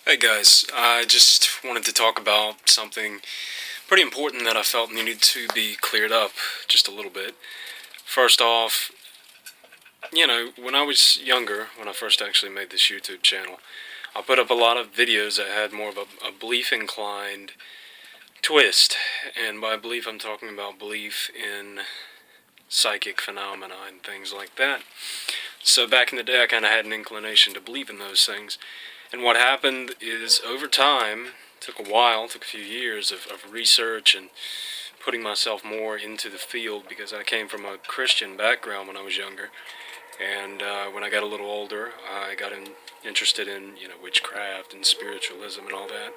Hey guys, I just wanted to talk about something pretty important that I felt needed to be cleared up just a little bit. First off, when I was younger, when I first actually made this YouTube channel, I put up a lot of videos that had more of a belief-inclined twist. And by belief, I'm talking about belief in psychic phenomena and things like that. So back in the day, I kind of had an inclination to believe in those things. And what happened is, over time, took a while, took a few years of research and putting myself more into the field, because I came from a Christian background when I was younger. And when I got a little older, I got interested in, witchcraft and spiritualism and all that.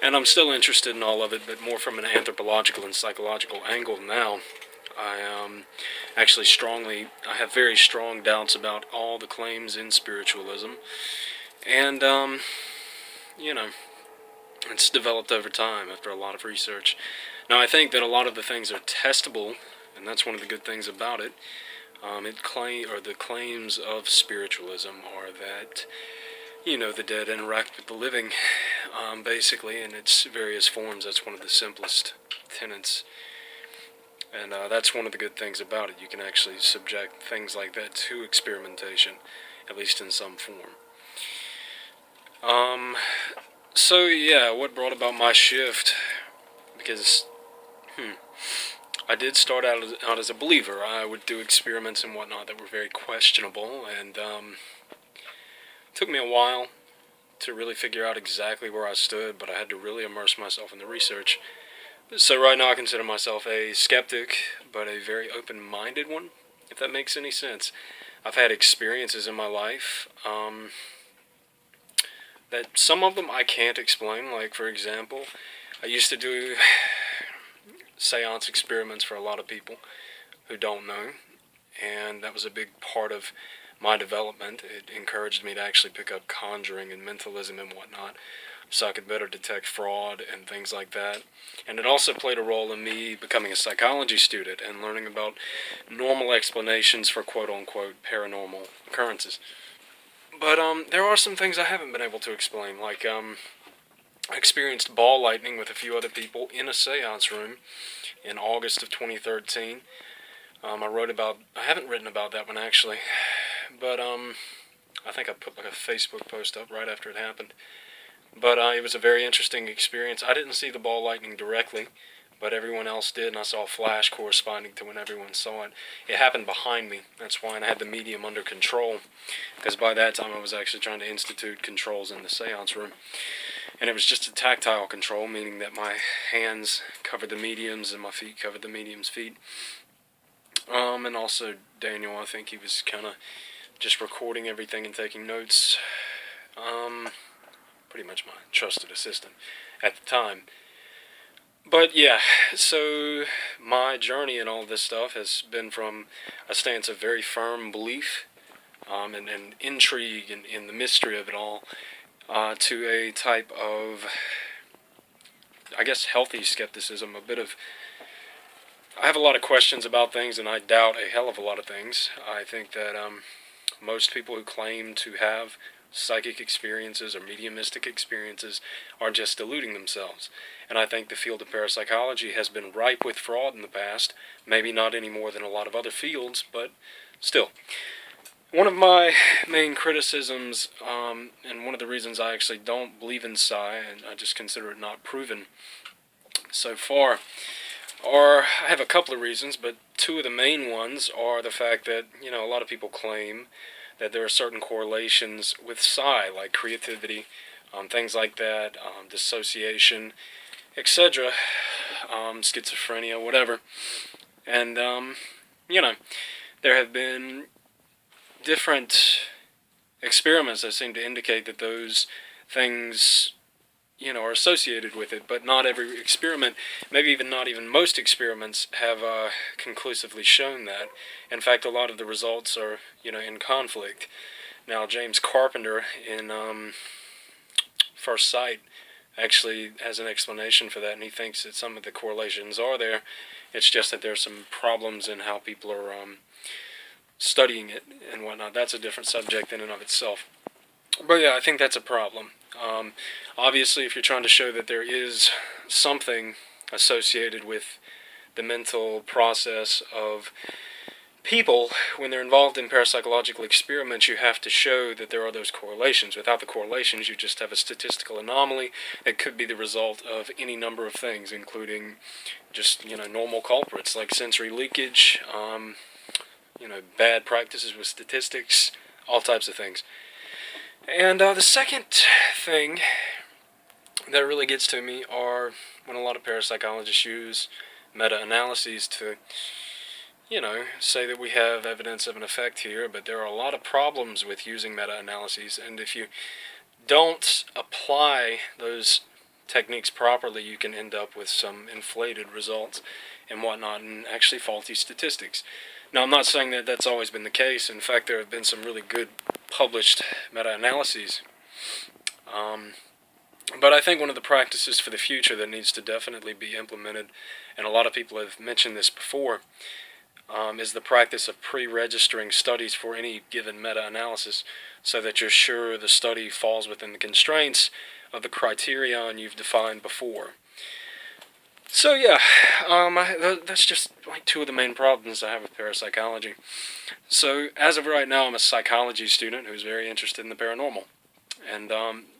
And I'm still interested in all of it, but more from an anthropological and psychological angle now. I I have very strong doubts about all the claims in spiritualism. And, it's developed over time after a lot of research. Now, I think that a lot of the things are testable, and that's one of the good things about it. The claims of spiritualism are that, the dead interact with the living, basically, in its various forms. That's one of the simplest tenets. And that's one of the good things about it. You can actually subject things like that to experimentation, at least in some form. What brought about my shift? Because, I did start out as a believer. I would do experiments and whatnot that were very questionable, and it took me a while to really figure out exactly where I stood, but I had to really immerse myself in the research. So right now I consider myself a skeptic, but a very open-minded one, if that makes any sense. I've had experiences in my life, that some of them I can't explain. Like, for example, I used to do seance experiments for a lot of people who don't know, and that was a big part of my development. It encouraged me to actually pick up conjuring and mentalism and whatnot, so I could better detect fraud and things like that. And it also played a role in me becoming a psychology student and learning about normal explanations for quote-unquote paranormal occurrences. But there are some things I haven't been able to explain, like I experienced ball lightning with a few other people in a seance room in August of 2013. I haven't written about that one actually, but I think I put like a Facebook post up right after it happened. But it was a very interesting experience. I didn't see the ball lightning directly, but everyone else did, and I saw a flash corresponding to when everyone saw it. It happened behind me. That's why I had the medium under control, because by that time I was actually trying to institute controls in the seance room. And it was just a tactile control, meaning that my hands covered the mediums and my feet covered the medium's feet. And also Daniel, I think he was kind of just recording everything and taking notes. Pretty much my trusted assistant at the time. But yeah, so my journey in all this stuff has been from a stance of very firm belief, and intrigue in the mystery of it all, to a type of, I guess, healthy skepticism. I have a lot of questions about things, and I doubt a hell of a lot of things. I think that most people who claim to have psychic experiences or mediumistic experiences are just deluding themselves. And I think the field of parapsychology has been ripe with fraud in the past, maybe not any more than a lot of other fields, but still. One of my main criticisms, and one of the reasons I actually don't believe in psi, and I just consider it not proven so far, I have a couple of reasons, but two of the main ones are the fact that, a lot of people claim that there are certain correlations with psi, like creativity, things like that, dissociation, etc., schizophrenia, whatever. And, there have been different experiments that seem to indicate that those things, are associated with it, but not every experiment, maybe even not even most experiments, have conclusively shown that. In fact, a lot of the results are, in conflict. Now, James Carpenter in First Sight actually has an explanation for that, and he thinks that some of the correlations are there. It's just that there's some problems in how people are studying it and whatnot. That's a different subject in and of itself. But yeah, I think that's a problem. Obviously, if you're trying to show that there is something associated with the mental process of people when they're involved in parapsychological experiments, you have to show that there are those correlations. Without the correlations, you just have a statistical anomaly that could be the result of any number of things, including just, normal culprits like sensory leakage, bad practices with statistics, all types of things. And the second thing that really gets to me are when a lot of parapsychologists use meta-analyses to say that we have evidence of an effect here, but there are a lot of problems with using meta-analyses, and if you don't apply those techniques properly, you can end up with some inflated results and whatnot, and actually faulty statistics. Now, I'm not saying that that's always been the case. In fact, there have been some really good published meta-analyses. But I think one of the practices for the future that needs to definitely be implemented, and a lot of people have mentioned this before, is the practice of pre-registering studies for any given meta-analysis so that you're sure the study falls within the constraints of the criterion you've defined before. So yeah, that's just like two of the main problems I have with parapsychology. So as of right now, I'm a psychology student who's very interested in the paranormal, and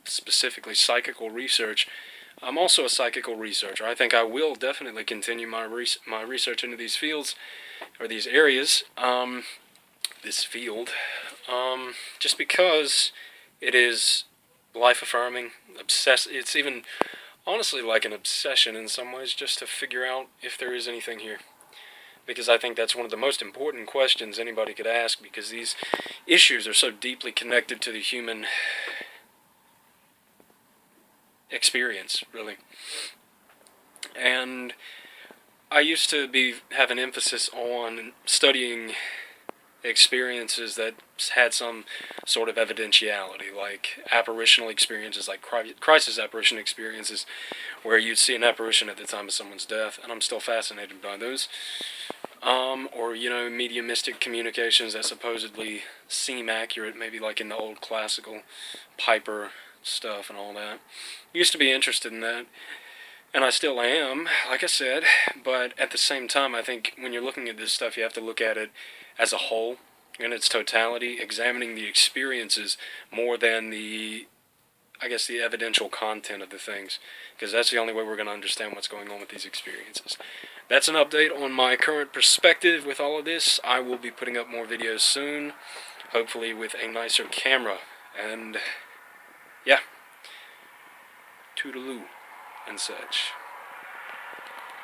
specifically psychical research. I'm also a psychical researcher. I think I will definitely continue my research into these fields, or these areas, this field, just because it is life-affirming, it's even honestly like an obsession in some ways, just to figure out if there is anything here. Because I think that's one of the most important questions anybody could ask, because these issues are so deeply connected to the human experience, really. And I used to have an emphasis on studying experiences that had some sort of evidentiality, like apparitional experiences, like crisis apparition experiences, where you'd see an apparition at the time of someone's death, and I'm still fascinated by those. Or, mediumistic communications that supposedly seem accurate, maybe like in the old classical Piper stuff and all that. Used to be interested in that, and I still am, like I said, but at the same time, I think when you're looking at this stuff, you have to look at it as a whole, in its totality, examining the experiences more than the evidential content of the things, because that's the only way we're going to understand what's going on with these experiences. That's an update on my current perspective with all of this. I will be putting up more videos soon, hopefully with a nicer camera, and yeah, toodaloo and such.